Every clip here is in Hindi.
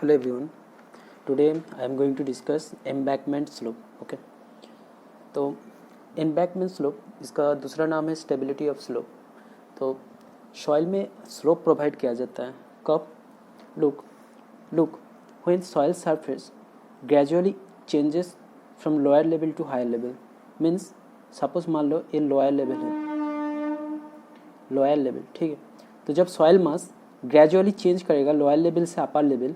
Hello everyone. Today I am going to discuss embankment slope. Okay. तो embankment slope इसका दूसरा नाम है stability of slope. तो soil में slope provide किया जाता है कब? Look, when soil surface gradually changes from lower level to higher level, means suppose मान लो ये lower level है, लोअर लेवल, ठीक है. तो जब सॉइल मास ग्रेजुअली चेंज करेगा लोअर लेवल से अपर लेवल,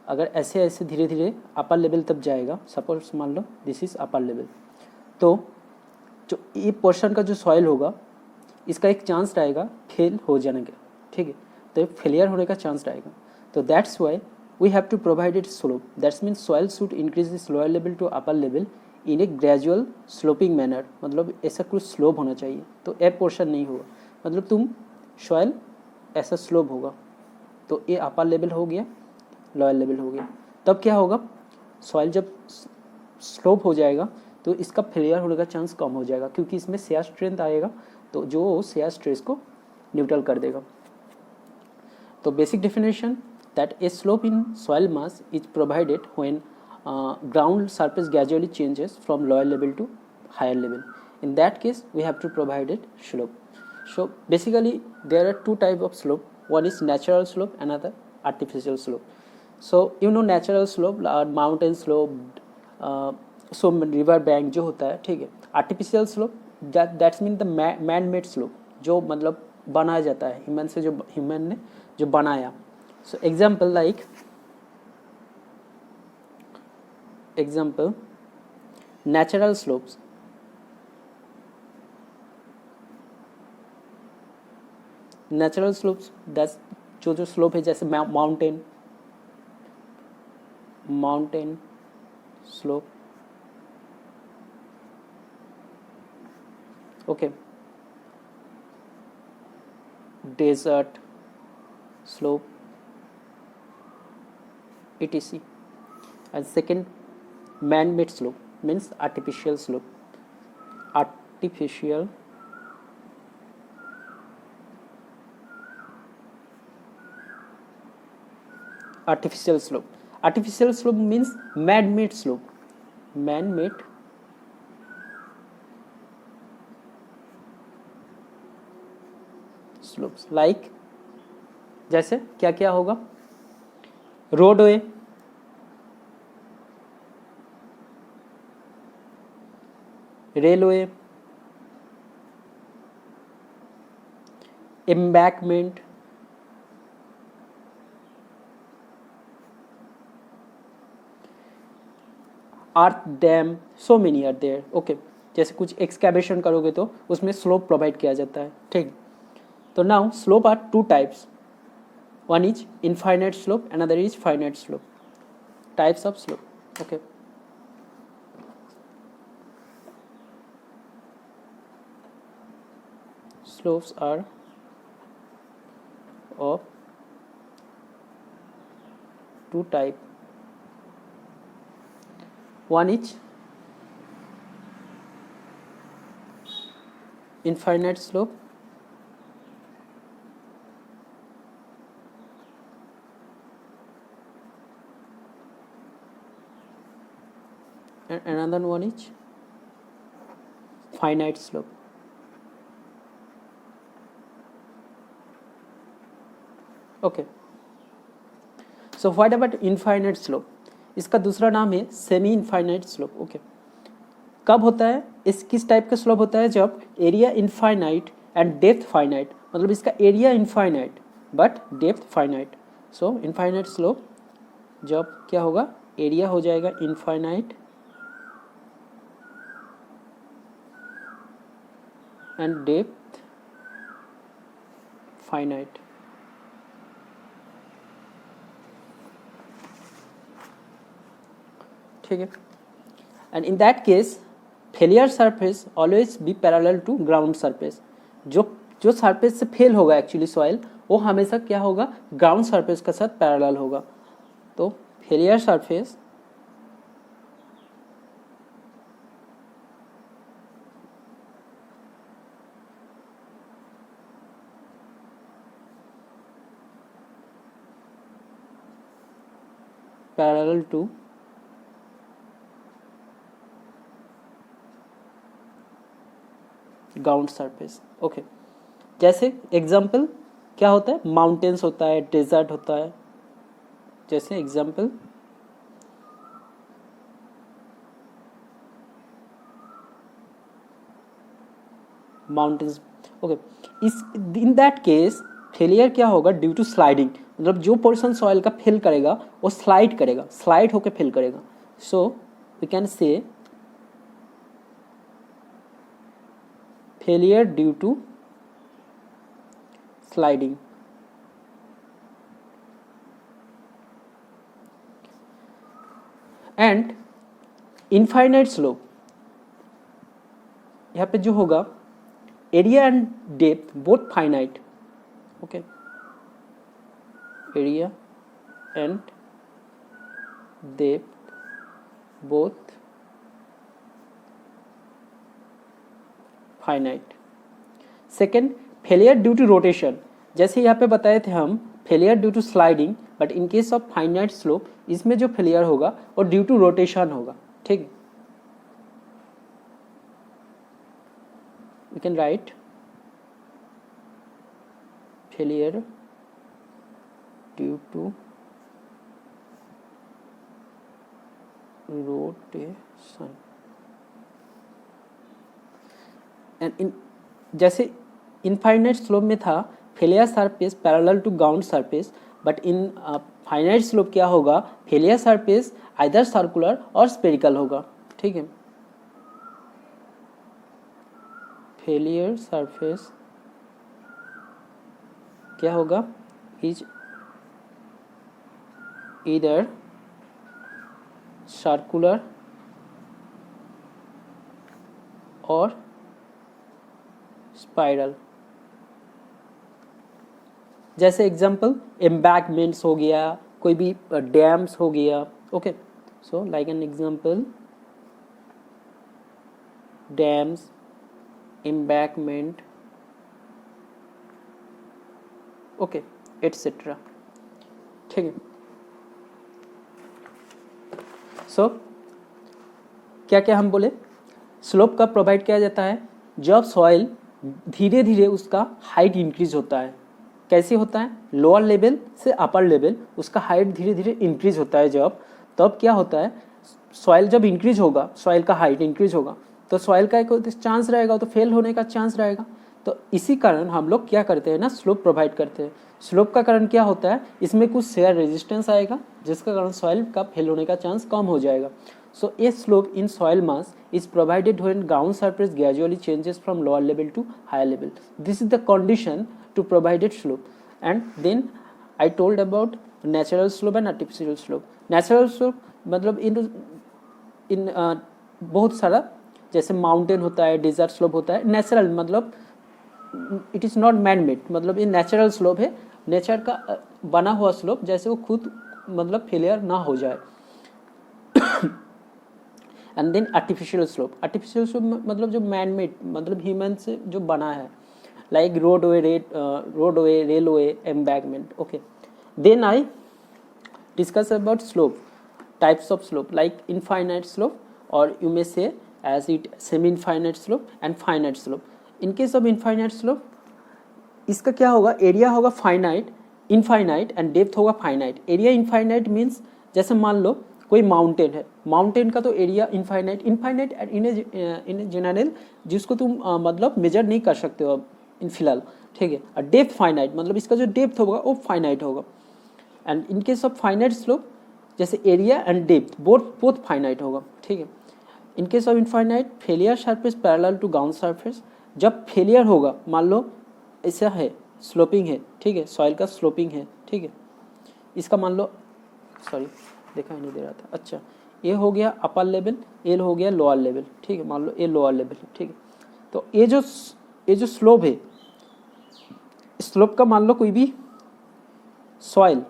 अगर ऐसे ऐसे धीरे धीरे अपर लेवल तब जाएगा, सपोज मान लो दिस इज अपर लेवल, तो जो ये पोर्शन का जो सॉइल होगा इसका एक चांस रहेगा फेल हो जाने का, ठीक है. तो फेलियर होने का चांस रहेगा. तो that's why we have to provide it slope. That's mean soil should increase this lower level to upper level in a gradual sloping manner. मतलब ऐसा कुछ स्लोप होना चाहिए, तो ए पोर्शन नहीं होगा. मतलब तुम सॉइल ऐसा स्लोप होगा, तो ये अपर लेवल हो गया, लोअर लेवल हो गया. तब क्या होगा, सॉइल जब स्लोप हो जाएगा तो इसका फेलियर होने का चांस कम हो जाएगा, क्योंकि इसमें शेयर स्ट्रेंथ आएगा, तो जो शेयर स्ट्रेस को न्यूट्रल कर देगा. तो basic definition that A slope in soil mass is provided when ground surface gradually changes from lower level to higher level. In that case we have to provide it slope. So basically there are two types of slope. One is natural slope, another artificial slope. So you know natural slope, mountain slope, so river bank जो होता है, ठीक है. artificial slope that's mean the man made slope, जो मतलब बनाया जाता है ह्यूमन से, जो ह्यूमन ने जो बनाया. So example natural slopes. Natural slopes that's जो स्लोप है, जैसे mountain slope, okay, desert slope, etc. And second, man-made slope means artificial slope. Artificial slope. Artificial slope means man-made slope. Man-made slopes. Like जैसे क्या क्या होगा, roadway, railway, embankment, earth dam, so many are there. Okay, जैसे कुछ एक्सकैवेशन करोगे तो उसमें स्लोप प्रोवाइड किया जाता है, ठीक. तो now slope are two types. One is infinite slope, another is finite slope. Types of slope. Okay, slopes are of two type. One is infinite slope, and another one is finite slope. Okay, so what about infinite slope? इसका दूसरा नाम है सेमी इनफाइनाइट स्लोप. ओके, कब होता है, इस किस टाइप का स्लोप होता है, जब area infinite and depth finite. मतलब इसका area infinite but depth finite. So infinite slope जब क्या होगा, एरिया हो जाएगा इनफाइनाइट एंड डेप्थ फाइनाइट. ठीक है. And in that case failure surface always be parallel to ground surface. जो सरफेस से फेल होगा एक्चुअली सॉइल, वो हमेशा क्या होगा, ग्राउंड सरफेस के साथ पैरेलल होगा. तो failure surface parallel to ground surface. Okay, जैसे एग्जाम्पल क्या होता है, माउंटेन्स होता है, डेजर्ट होता है। जैसे एग्जाम्पल माउंटेन्स। ओके, इस इन दैट केस फेलियर क्या होगा, ड्यू टू स्लाइडिंग, मतलब जो पोर्शन सॉइल का फेल करेगा वो स्लाइड करेगा, स्लाइड होकर फेल करेगा। So we can say failure due to sliding. And infinite slope, यहाँ पे जो होगा area and depth both finite. Okay, area and depth both finite. Second, failure due to rotation, जैसे यहाँ पे बताए थे हम failure due to sliding, but in case of finite slope इसमें जो फेलियर होगा वो ड्यू टू रोटेशन होगा। ठीक है, we can write failure due to rotation and in जैसे इनफाइनाइट स्लोप में था failure surface parallel to ground surface, but in finite slope क्या होगा, फेलियर सरफेस आइदर सर्कुलर और स्पेरिकल होगा। ठीक है, फेलियर सरफेस क्या होगा, इज इधर सर्कुलर और स्पाइरल। जैसे एग्जांपल एम्बैंकमेंट्स हो गया, कोई भी डैम्स हो गया। Okay, so like an example dams, embankment, okay etcetera. ठीक है, सो क्या क्या हम बोले, स्लोप का प्रोवाइड किया जाता है जब सॉइल धीरे धीरे उसका हाइट इंक्रीज होता है। कैसे होता है, लोअर लेवल से अपर लेवल उसका हाइट धीरे धीरे इंक्रीज होता है जब, तब क्या होता है, सॉइल जब इंक्रीज होगा, सॉइल का हाइट इंक्रीज होगा तो सॉइल का एक चांस रहेगा, तो फेल होने का चांस रहेगा। तो इसी कारण हम लोग क्या करते हैं ना, स्लोप प्रोवाइड करते हैं। स्लोप का कारण क्या होता है, इसमें कुछ शेयर रेजिस्टेंस आएगा जिसका कारण सॉइल का फेल होने का चांस कम हो जाएगा। So a slope in soil mass is provided when ground surface gradually changes from lower level to higher level. This is the condition to provided slope. And then I told about natural slope and artificial slope. Natural slope मतलब इन बहुत सारा, जैसे माउंटेन होता है, डेजर्ट स्लोप होता है। नेचुरल मतलब it is not man made, मतलब ये नेचुरल स्लोप है, नेचर का बना हुआ स्लोप, जैसे वो खुद मतलब फेलियर ना हो जाए। And then artificial slope. Artificial slope मतलब जो मैन मेड, मतलब ह्यूमन से जो बना है, like roadway, railway, embankment. Okay, then I discuss about slope, types of slope, like infinite slope, और you may say as it semi-infinite slope and finite slope. In case of infinite slope, इसका क्या होगा, एरिया होगा फाइनाइट, इनफाइनाइट एंड डेप्थ होगा फाइनाइट। एरिया इनफाइनाइट मीन्स जैसे मान लो कोई माउंटेन है, माउंटेन का तो एरिया इनफाइनाइट इन जनरल जिसको तुम मतलब मेजर नहीं कर सकते हो अब इन फिलहाल। ठीक है, और डेप्थ फाइनाइट मतलब इसका जो डेप्थ होगा वो फाइनाइट होगा। And in case of finite slope जैसे area and depth both finite होगा। ठीक है, in case of infinite failure surface parallel to ground surface, जब फेलियर होगा, मान लो ऐसा है, स्लोपिंग है, ठीक है, सॉइल का स्लोपिंग है, ठीक है, इसका मान लो, सॉरी देखा ही नहीं दे रहा था, अच्छा ये हो गया अपर लेवल, ये हो गया लोअर लेवल। ठीक है, मान लो ये लोअर लेवल है। ठीक है, तो ये जो स्लोप है, स्लोप का मान लो कोई भी सॉइल,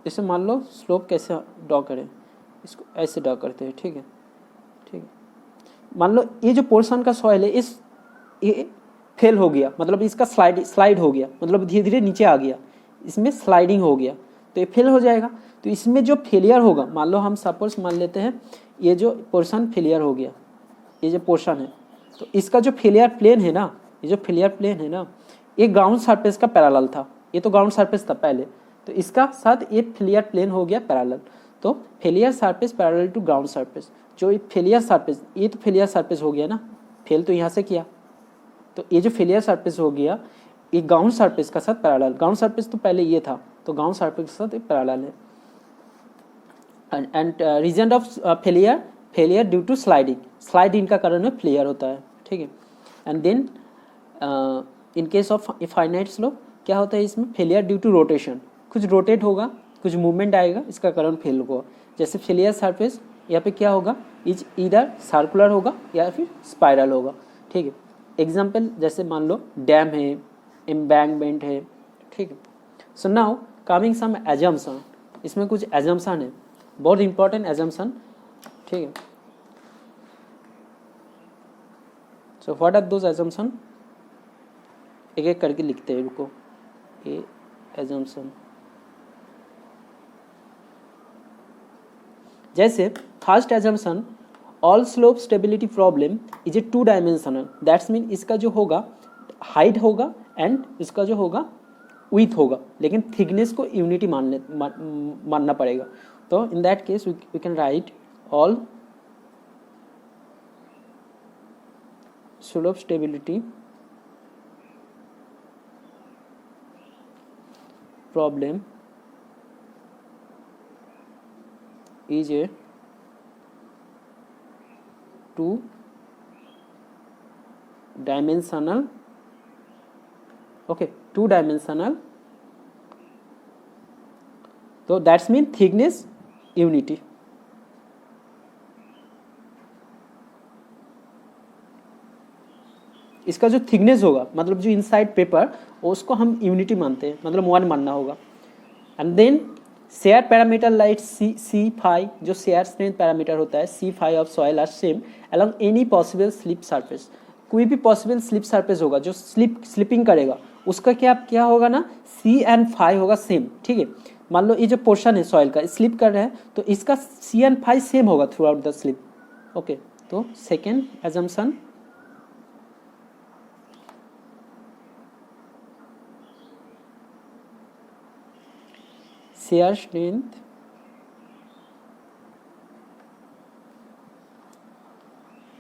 जैसे मान लो स्लोप कैसे ड्रॉ करें, इसको ऐसे ड्रॉ करते हैं। ठीक है, ठीक है, मान लो ये जो पोर्शन का सॉइल है ये फेल हो गया, मतलब इसका स्लाइड हो गया, मतलब धीरे धीरे नीचे आ गया, इसमें स्लाइडिंग हो गया, तो ये फेल हो जाएगा। तो इसमें जो फेलियर होगा, मान लो हम सपोज मान लेते हैं ये जो पोर्शन फेलियर हो गया, ये जो पोर्शन है, तो इसका जो फेलियर प्लेन है ना, ये जो फेलियर प्लेन है ना, ये ग्राउंड सरफेस का पैरेलल था, ये तो ग्राउंड सरफेस था पहले, तो इसका साथ ये फेलियर प्लेन हो गया पैरेलल। तो failure surface parallel to ground surface, जो ये फेलियर सरफेस, ये तो फेलियर सरफेस हो गया ना, फेल तो यहाँ से किया, तो ये जो फेलियर सरफेस हो गया ये ग्राउंड सरफेस का साथ पैरेलल, ग्राउंड सरफेस तो पहले ये था, तो ग्राउंड सरफेस के साथ ये पैरेलल है। And reason of failure, failure due to sliding, sliding का कारण में फेलियर होता है, ठीक है। And then in case of finite slope क्या होता है इसमें, फेलियर ड्यू टू रोटेशन, कुछ रोटेट होगा, कुछ मूवमेंट आएगा, इसका कारण फेल होगा। जैसे फेलियर सरफेस यहाँ पे क्या होगा, इज इधर सर्कुलर होगा या फिर स्पाइरल होगा, ठीक है। एग्जाम्पल जैसे मान लो डैम है, एम्बैंकमेंट है, ठीक है। So now coming some assumption, इसमें कुछ एजम्पशन है, बहुत इंपॉर्टेंट एजम्पशन, ठीक है। So what are those assumption, एक एक करके लिखते हैं, रुको। ए एजम्पशन, जैसे first assumption, all slope stability problem is a 2 dimensional, that's mean इसका जो होगा हाइट होगा एंड इसका जो होगा विड्थ होगा, लेकिन थिकनेस को यूनिटी मानना पड़ेगा। तो in that case we can write all slope stability problem is a 2 dimensional, okay, 2 dimensional, so that's mean thickness unity। इसका जो थिकनेस होगा मतलब जो इनसाइड पेपर उसको हम यूनिटी मानते हैं, मतलब 1 मानना होगा। And then shear parameter like C phi, जो शेयर स्ट्रेंथ पैरामीटर होता है, C phi of soil are same along any possible slip surface, कोई भी पॉसिबल स्लिप सरफेस होगा जो स्लिपिंग करेगा उसका क्या होगा ना, सी एंड फाई होगा सेम, ठीक है। मान लो ये जो पोर्शन है सॉइल का स्लिप कर रहा है तो इसका सी एंड फाई सेम होगा throughout the slip, okay. तो second assumption, shear strength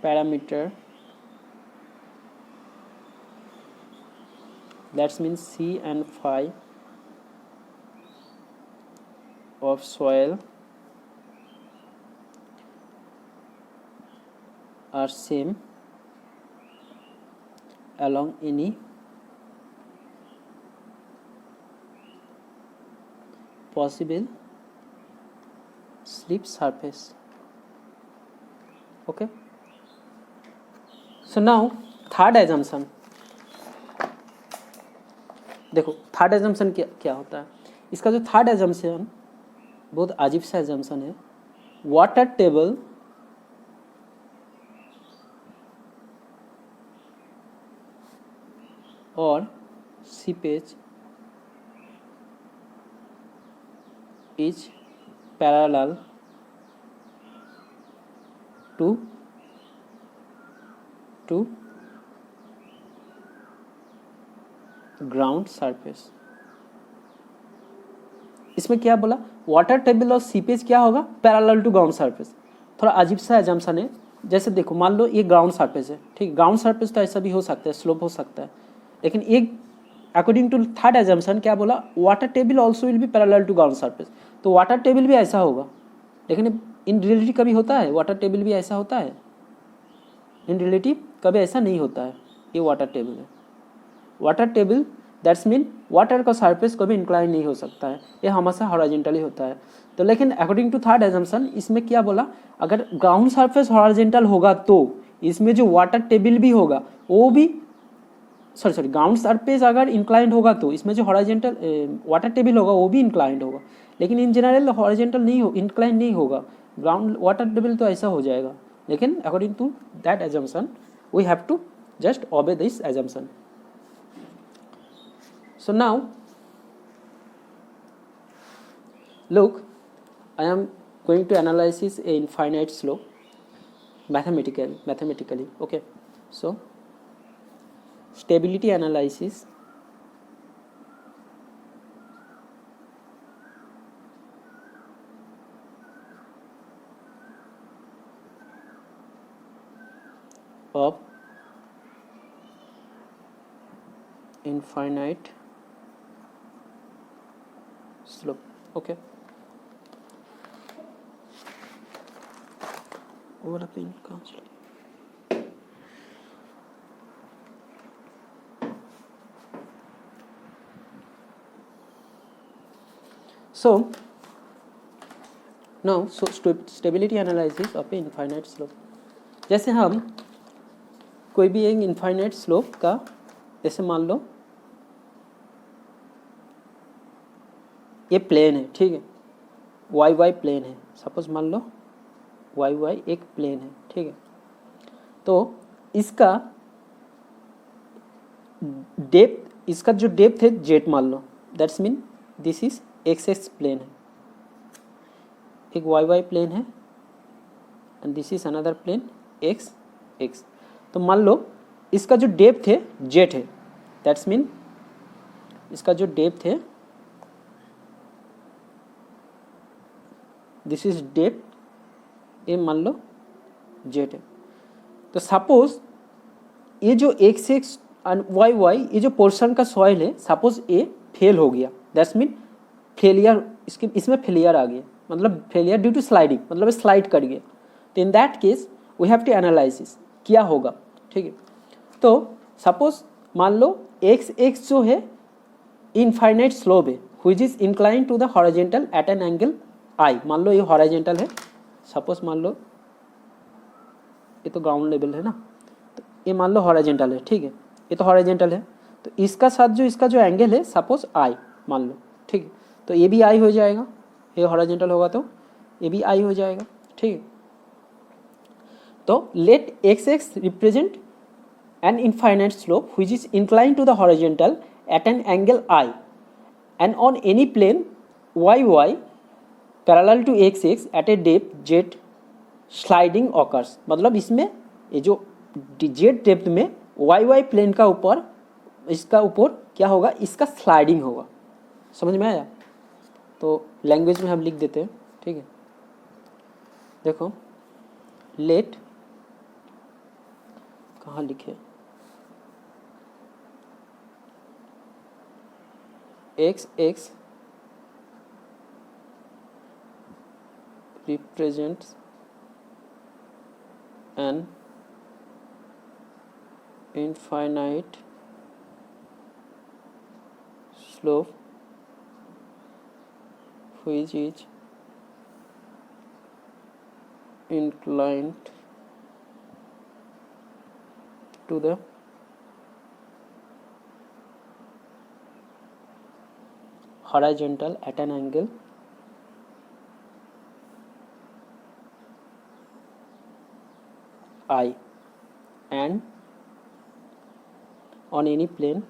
parameter, that means C and phi of soil are same along any possible slip surface, okay। so now third assumption, देखो थर्ड एजम्पशन क्या होता है। इसका जो थर्ड एजम्पशन बहुत अजीब सा एजम्पशन है, वाटर टेबल और seepage is parallel to ground surface। इसमें क्या बोला, वाटर टेबल और सीपेज क्या होगा, पैरेलल टू ग्राउंड सरफेस। थोड़ा अजीब सा एजम्पशन है। जैसे देखो मान लो ये ग्राउंड सरफेस है, ठीक, ग्राउंड सरफेस तो ऐसा भी हो सकता है, स्लोप हो सकता है, लेकिन एक अकॉर्डिंग टू थर्ड एजम्पशन क्या बोला, water table also will be parallel to ground surface. तो वाटर टेबल भी ऐसा होगा, लेकिन इन रियलिटी कभी होता है वाटर टेबल भी ऐसा होता है, इन रियलिटी कभी ऐसा नहीं होता है। ये वाटर टेबल है, water table that's mean water का सरफेस कभी इंक्लाइन नहीं हो सकता है, ये हमेशा हॉरिजॉन्टली होता है। तो लेकिन अकॉर्डिंग टू थर्ड एजम्पशन इसमें क्या बोला, अगर ग्राउंड सरफेस हॉरिजॉन्टल होगा तो इसमें जो वाटर टेबल भी होगा वो भी सॉरी ग्राउंड सरफेस अगर इंक्लाइंड होगा तो इसमें जो हॉरिजॉन्टल वाटर टेबल होगा वो भी इंक्लाइंड होगा, लेकिन इन जनरल हॉरिजॉन्टल नहीं हो, इंक्लाइंड नहीं होगा। ग्राउंड वाटर टेबल तो ऐसा हो जाएगा, लेकिन according to that assumption we have to just obey this assumption. So now look, I am going to analysis a infinite slope mathematically. Okay, so stability analysis of infinite slope. Okay, वो वाला पेन कहाँ चला गया? So now stability analysis of infinite slope. जैसे हम कोई भी एक इनफाइनाइट स्लोप का, जैसे मान लो ये प्लेन है, ठीक है, वाई वाई प्लेन है, सपोज मान लो वाई वाई एक प्लेन है, ठीक है, तो इसका डेप्थ, इसका जो डेप्थ है जेट मान लो, that's mean this is X X plane है, एक वाई वाई प्लेन है and this is another plane X X. तो मान लो इसका जो डेप्थ है जेट है, दैट्स मीन इसका जो डेप्थ है, दिस इज डेप्थ, ये मान लो जेट है। तो सपोज ये जो एक्स एक्स वाई वाई ये जो पोर्शन का सॉइल है, सपोज ये फेल हो गया, दैट्स मीन फेलियर, इसमें फेलियर आ गया, मतलब फेलियर ड्यू टू स्लाइडिंग, मतलब स्लाइड कर गया। तो in that case we have to analysis क्या होगा, ठीक है। तो सपोज मान लो एक्स एक्स जो है इनफाइनाइट स्लोप है which is incline to the horizontal at an angle i. मान लो ये हॉरिजॉन्टल है, सपोज मान लो ये तो ग्राउंड लेवल है ना, तो ये मान लो हॉरिजॉन्टल है, ठीक है, ये तो हॉरिजॉन्टल है, तो इसका साथ जो इसका जो एंगल है सपोज आई मान लो, ठीक है, तो ये भी आई हो जाएगा, ये हॉरिजॉन्टल होगा तो ये भी आई हो जाएगा, ठीक है। तो let X X represent an infinite slope which is inclined to the horizontal at an angle I and on any plane yy parallel to xx at a depth z sliding occurs। मतलब इसमें ये जो z डेप्थ में yy प्लेन का ऊपर, इसका ऊपर क्या होगा, इसका स्लाइडिंग होगा। समझ में आया? तो लैंग्वेज में हम लिख देते हैं, ठीक है। देखो लेट, कहाँ लिखे, x x represents an infinite slope which is inclined to the horizontal at an angle I and on any plane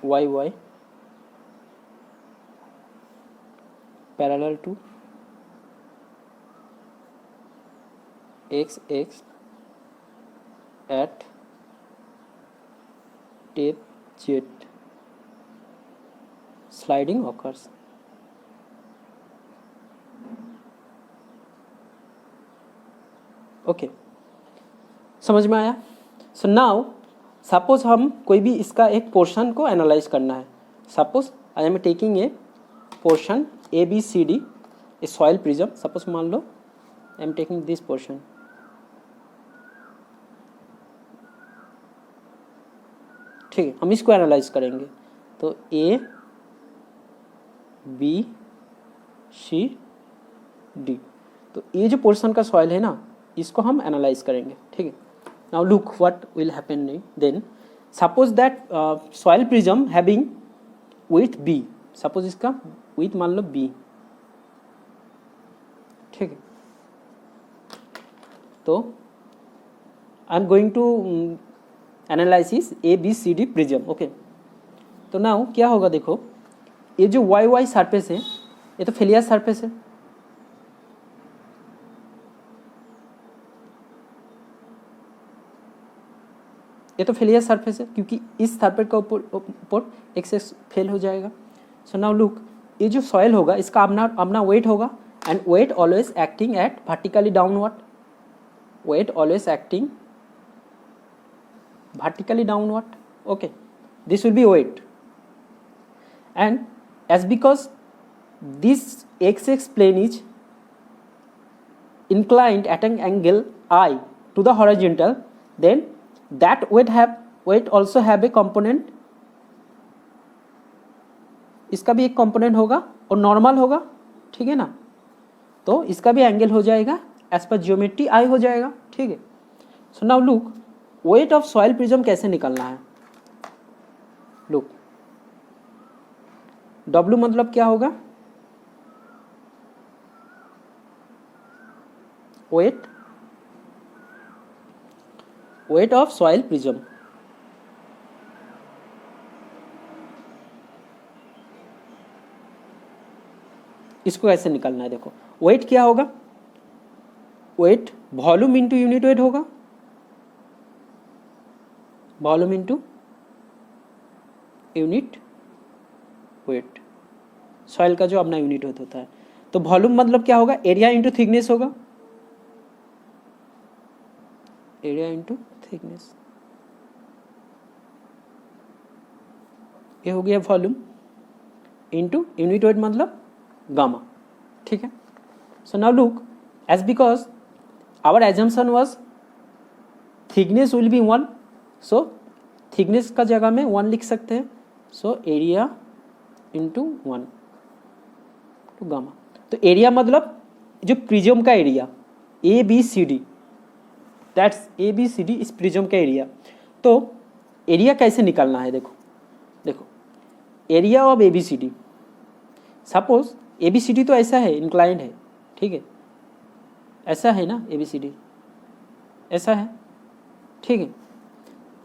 yy parallel to xx at depth z sliding occurs। Okay, समझ में आया? सो नाउ सपोज हम कोई भी इसका एक पोर्शन को एनालाइज करना है। Suppose I am taking a portion A B C D A soil prism, suppose मान लो I am taking this portion, ठीक है, हम इसको एनालाइज करेंगे। तो ए बी सी डी, तो ये जो पोर्शन का सॉइल है ना, इसको हम एनालाइज करेंगे, ठीक है। Now look what will happen then, suppose that soil prism having width B, सपोज इसका विथ मान लो बी, ठीक है। तो I am going to analysis ABCD prism. Okay, तो नाउ क्या होगा, देखो ये जो वाई वाई सरफेस है ये तो फेलियर सरफेस है, ये तो फेलियर सरफेस है क्योंकि इस सरफेस का ऊपर एक्सेस फेल हो जाएगा। सो नाउ लुक, ये जो सॉइल होगा इसका अपना वेट होगा, and weight always acting at vertically downward, weight always acting vertically downward. Okay, this will be weight, and as because this xx plane is inclined at an angle I to the horizontal, then that weight also have a component, इसका भी एक कंपोनेंट होगा और नॉर्मल होगा, ठीक है ना, तो इसका भी एंगल हो जाएगा एज पर जियोमेट्री आई हो जाएगा, ठीक है। So now look, weight of soil prism कैसे निकालना है, लुक W मतलब क्या होगा, वेट ऑफ सॉइल प्रिज्म, इसको कैसे निकालना है, देखो वेट क्या होगा, weight volume into unit weight होगा, volume into unit weight, soil का जो अपना यूनिट वेट होता है। तो वॉल्यूम मतलब क्या होगा, एरिया इंटू थिकनेस होगा, एरिया इंटू थिकनेस, ये हो गया वॉल्यूम, इंटू यूनिट वेट मतलब गामा, ठीक है। So now look, as because our assumption was thickness will be 1, so thickness का जगह में 1 लिख सकते हैं, so area into 1 to gamma. तो एरिया मतलब जो प्रिज्म का एरिया ABCD, दैट्स ABCD इस प्रिज्म का एरिया। तो एरिया कैसे निकालना है, देखो area of ABCD, suppose ABCD तो ऐसा है, इंक्लाइंड है, ठीक है, ऐसा है ना ABCD, ऐसा है, ठीक है।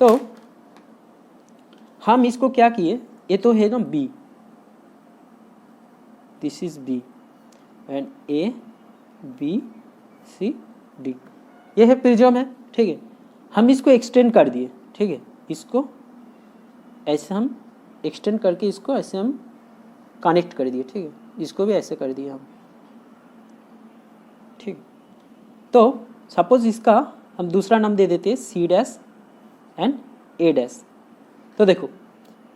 तो हम इसको क्या किए, ये तो है ना B, this is B and ABCD, ये है प्रिज्म है, ठीक है। हम इसको एक्सटेंड कर दिए, ठीक है, इसको ऐसे हम एक्सटेंड करके इसको ऐसे हम कनेक्ट कर दिए, ठीक है, इसको भी ऐसे कर दिया हम, ठीक। तो सपोज इसका हम दूसरा नाम दे देते हैं C' एंड A'। तो देखो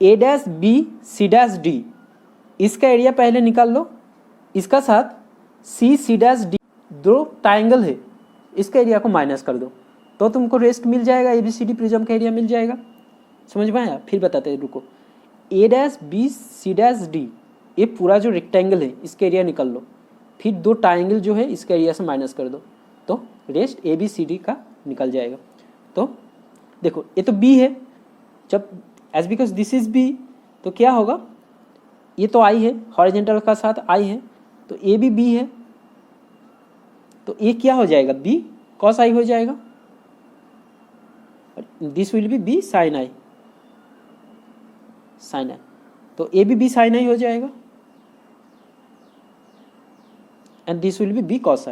A', B, C', D, इसका एरिया पहले निकाल लो, इसका साथ C', D दो ट्राइंगल है, इसका एरिया को माइनस कर दो, तो तुमको रेस्ट मिल जाएगा, ABCD प्रिज्म का एरिया मिल जाएगा। समझ में आया, फिर बताते हैं, रुको, A', B, C', D ये पूरा जो रेक्टेंगल है इसका एरिया निकाल लो, फिर दो ट्राइंगल जो है इसका एरिया से माइनस कर दो, तो रेस्ट ABCD का निकल जाएगा। तो देखो ये तो B है, जब as because this is B, तो क्या होगा, ये तो I है, हॉरिजॉन्टल का साथ I है, तो ये भी B है, तो ये क्या हो जाएगा, B cos I हो जाएगा, this will be B sin I, तो ये भी B sin I हो जाएगा, and this will be B cos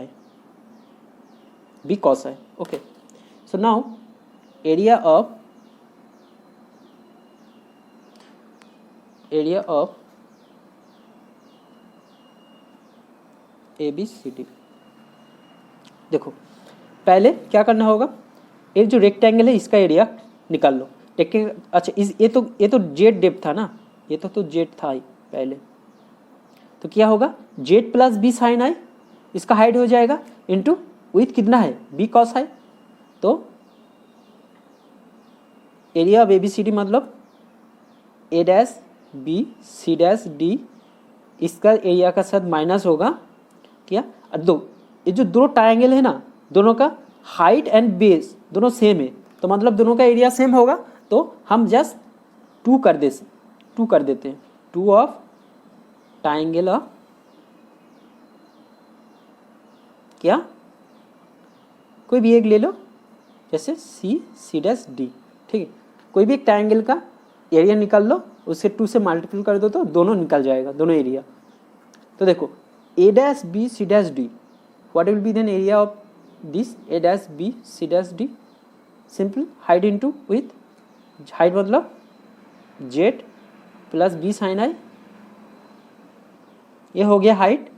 I, okay। So now area of ABCD, देखो पहले क्या करना होगा, एक जो रेक्टेंगल है इसका एरिया निकाल लो, रेक्टेंगल, अच्छा ये तो जेड डेप्थ था ना, ये तो जेड था ही पहले, तो क्या होगा Z plus B sin I, इसका हाइट हो जाएगा इनटू विथ कितना है B cos I, तो एरिया ऑफ ABCD मतलब A', B, C', D, इसका एरिया का साथ माइनस होगा क्या, दो ये जो दो ट्रायंगल है ना, दोनों का हाइट एंड बेस दोनों सेम है, तो मतलब दोनों का एरिया सेम होगा, तो हम जस्ट 2 कर देते हैं, 2 ऑफ ट्रायंगल ऑफ क्या, कोई भी एक ले लो, जैसे C', D, ठीक है, कोई भी एक ट्रायंगल का एरिया निकाल लो, उससे 2 से मल्टीपल कर दो तो दोनों निकल जाएगा, दोनों एरिया। तो देखो A dash B C dash D, what will be then area of this A dash B C dash D? Simple height into width, height मतलब z plus b sine i, ये हो गया हाइट,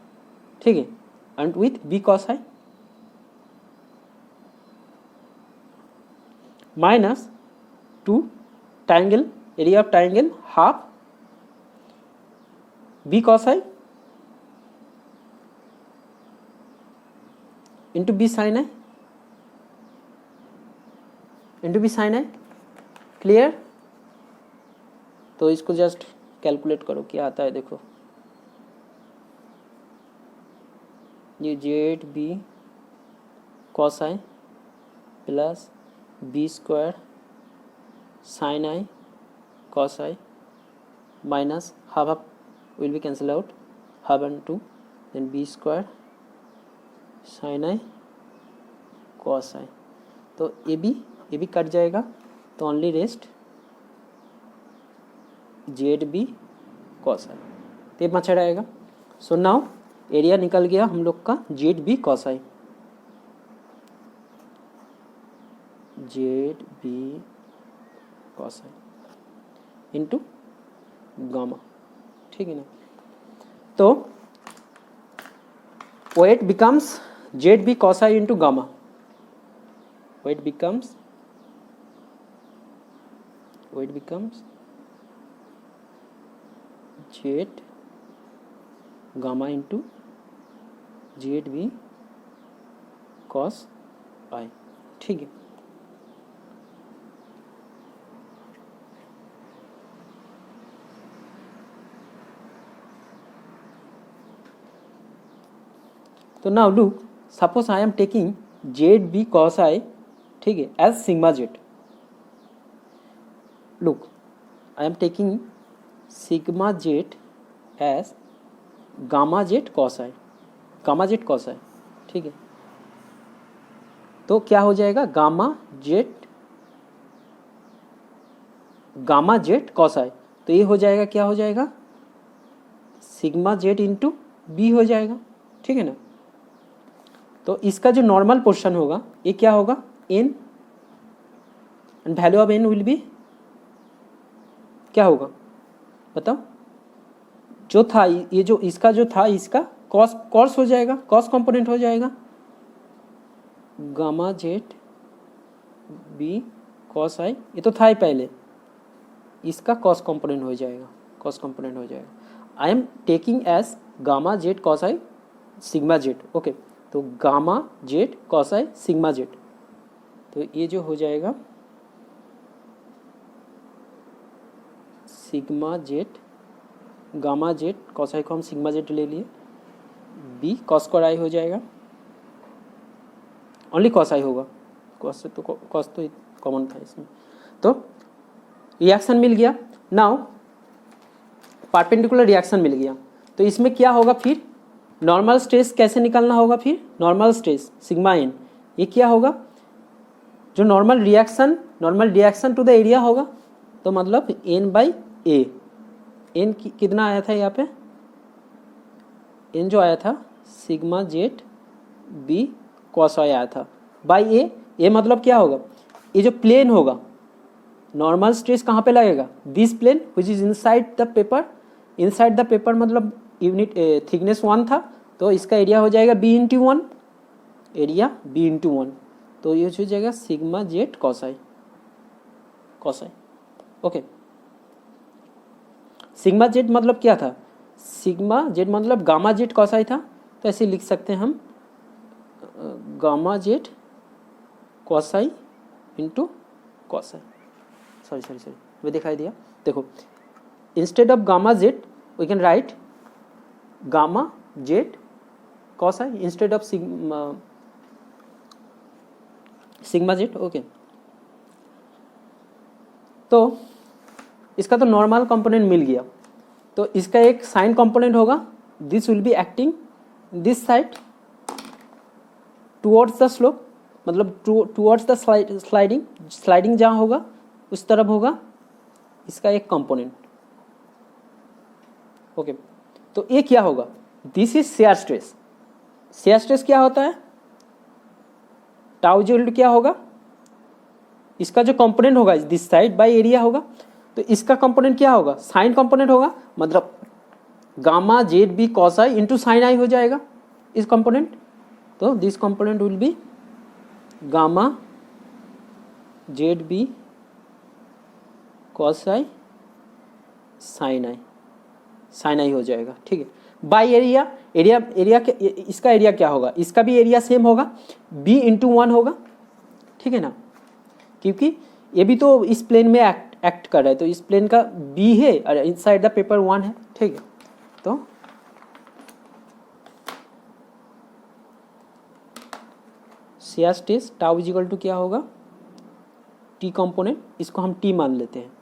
ठीक है, and width b cos i minus 2 triangle, area of triangle half b cos I into b sine i into b sine i. Clear? तो इसको जस्ट कैलकुलेट करो क्या आता है। देखो ये z b cos i plus b square sine i cos i minus half half will be cancel out, half and 2, then b square sine i cos i. तो ये भी कट जाएगा, तो only rest z b cos i, तो ये बचा रहेगा। सो नाउ एरिया निकल गया हम लोग का z b cos i, z b cos I into gamma, ठीक है ना। तो weight becomes z b cos I into gamma, weight becomes z gamma into z b cos i, ठीक है। तो now look, suppose I am taking z b cos i, ठीक है, as sigma z. Look, I am taking sigma z as gamma Z cos i, gamma Z cos i, ठीक है। तो क्या हो जाएगा, गामा जेड कॉस आई, तो ये हो जाएगा, क्या हो जाएगा, सिग्मा जेड इंटू बी हो जाएगा, ठीक है ना। तो इसका जो नॉर्मल पोर्शन होगा ये क्या होगा, N, and value of N will be क्या होगा बताओ, जो था ये जो इसका जो था इसका कॉस हो जाएगा, कॉस कंपोनेंट हो जाएगा, गामा जेड बी कॉस आई, ये तो था ही पहले, इसका कॉस कंपोनेंट हो जाएगा, कॉस कंपोनेंट हो जाएगा। I am taking as gamma Z cos i sigma Z, okay, तो gamma Z cos i sigma z, तो ये जो हो जाएगा sigma z gamma Z cos i को हम सिग्मा जेड ले लिए, बी कॉस स्क्वायर आई हो जाएगा, ओनली कॉस आई होगा, कॉस तो कॉमन था इसमें। तो रिएक्शन मिल गया। नाउ परपेंडिकुलर रिएक्शन मिल गया, तो इसमें क्या होगा फिर, नॉर्मल स्ट्रेस कैसे निकालना होगा फिर, नॉर्मल स्ट्रेस सिग्मा एन, ये क्या होगा, जो normal reaction to the area होगा, तो मतलब एन बाई ए, एन कितना आया था यहाँ पे, एन जो आया था सिग्मा जेड बी कॉस आई आया था बाई ए मतलब क्या होगा, ये जो प्लेन होगा, नॉर्मल स्ट्रेस कहाँ पे लगेगा, this plane which is inside the paper, inside the paper मतलब यूनिट थिकनेस 1 था, तो इसका एरिया हो जाएगा B into 1, area B into 1, तो ये हो जाएगा sigma Z cos I, okay. Sigma Z मतलब क्या था, सिग्मा जेड मतलब गामा जेड कॉस आई था, तो ऐसे लिख सकते हैं हम gamma Z cos I into cos I, sorry वो दिखाई दिया। देखो instead of gamma Z we can write gamma Z cos I instead of sigma Z, okay. तो इसका तो नॉर्मल कंपोनेंट मिल गया, तो इसका एक साइन कंपोनेंट होगा, this will be acting this side towards the slope, मतलब टुवर्ड्स द स्लाइडिंग जहाँ होगा उस तरफ होगा इसका एक कंपोनेंट। ओके, तो ये क्या होगा, this is shear stress. Shear stress क्या होता है, टाउ इक्वल क्या होगा, इसका जो कंपोनेंट होगा दिस साइड बाय एरिया होगा, तो इसका कंपोनेंट क्या होगा, साइन कंपोनेंट होगा, मतलब गामा जेड बी कॉस आई इंटू साइन आई हो जाएगा इस कंपोनेंट। तो this component will be gamma z b cos I sine आई हो जाएगा। ठीक है, बाई एरिया, एरिया इसका एरिया क्या होगा, इसका भी एरिया सेम होगा, बी इंटू 1 होगा। ठीक है ना, क्योंकि ये भी तो इस प्लेन में एक्ट कर रहा है, तो इस प्लेन का बी है और इनसाइड द पेपर 1 है। ठीक है, तो shear stress tau is equal to क्या होगा, टी कंपोनेंट, इसको हम टी मान लेते हैं,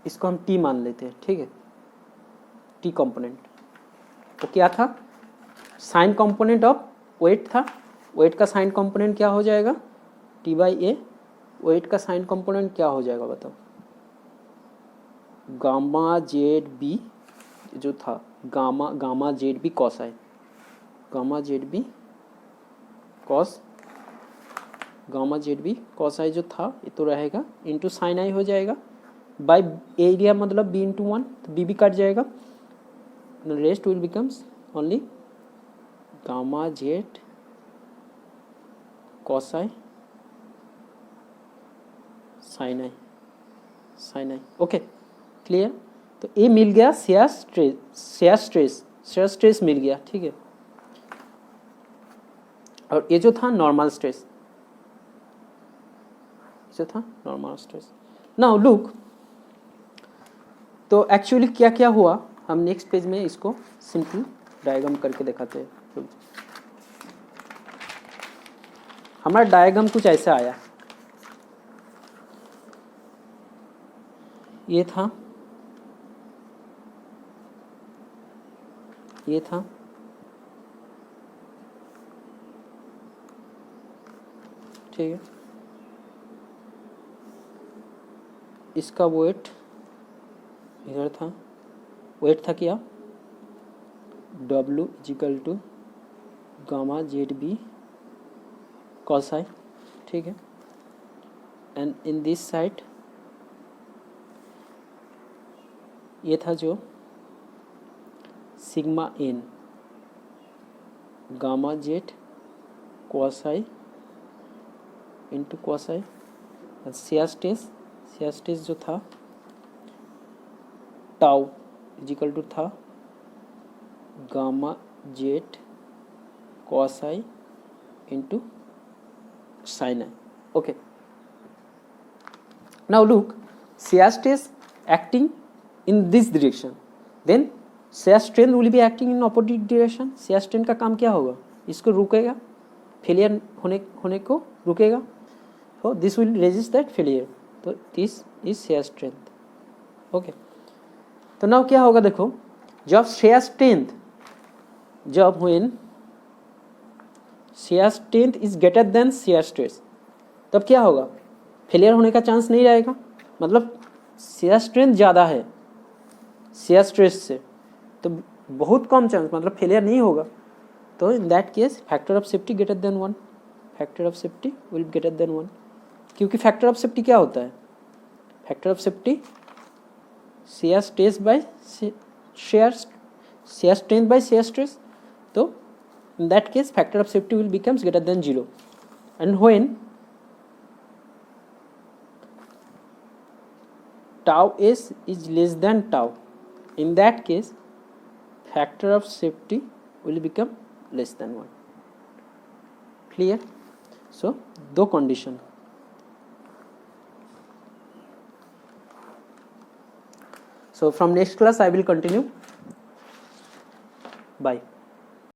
इसको हम टी मान लेते हैं। ठीक है, टी कंपोनेंट तो क्या था, साइन कंपोनेंट ऑफ वेट था, वेट का साइन कंपोनेंट क्या हो जाएगा, टी बाई ए, वेट का साइन कंपोनेंट क्या हो जाएगा बताओ, गामा जेड बी जो था, gamma z b cos i, gamma z b cos, gamma z b cos i जो था ये तो रहेगा, इंटू साइन आई हो जाएगा, बाई एरिया मतलब बी इंटू 1, तो बी भी कट जाएगा, rest will becomes only gamma Z cos I sine I. Okay, clear. तो ये मिल गया शेयर स्ट्रेस मिल गया। ठीक है, और ये जो था नॉर्मल स्ट्रेस, जो था नॉर्मल स्ट्रेस। नाउ लुक, तो एक्चुअली क्या क्या हुआ, हम नेक्स्ट पेज में इसको सिंपल डायग्राम करके दिखाते हैं। हमारा डायग्राम कुछ ऐसा आया, ये था, ये था, ठीक है, इसका वेट इधर था, वेट था क्या, W equal to gamma z b cos i. ठीक है, एंड इन दिस साइड ये था जो sigma N gamma Z cos I into cos i, shear stress जो था टाउ इजिकल टू था gamma Z cos I into sine I. Okay, now look, shear stress acting in this direction, then shear strain will be acting in opposite direction। shear strain का काम क्या होगा, इसको रुकेगा, फेलियर होने को रुकेगा, so this will resist that failure, तो this is shear strength। Okay, तो नाउ क्या होगा देखो, जब shear strength, जब when shear strength is greater than shear stress, तब क्या होगा, फेलियर होने का चांस नहीं रहेगा, मतलब shear strength ज़्यादा है शेयर स्ट्रेस से, तो बहुत कम चांस, मतलब फेलियर नहीं होगा। तो in that case factor of safety greater than 1, factor of safety will be greater than 1, क्योंकि फैक्टर ऑफ सेफ्टी क्या होता है, factor of safety shear stress by shear strength by shear stress, तो in that case factor of safety will becomes greater than 0, and when tau s is less than tau, in that case factor of safety will become less than 1। clear? So दो condition, so from next class I will continue, bye।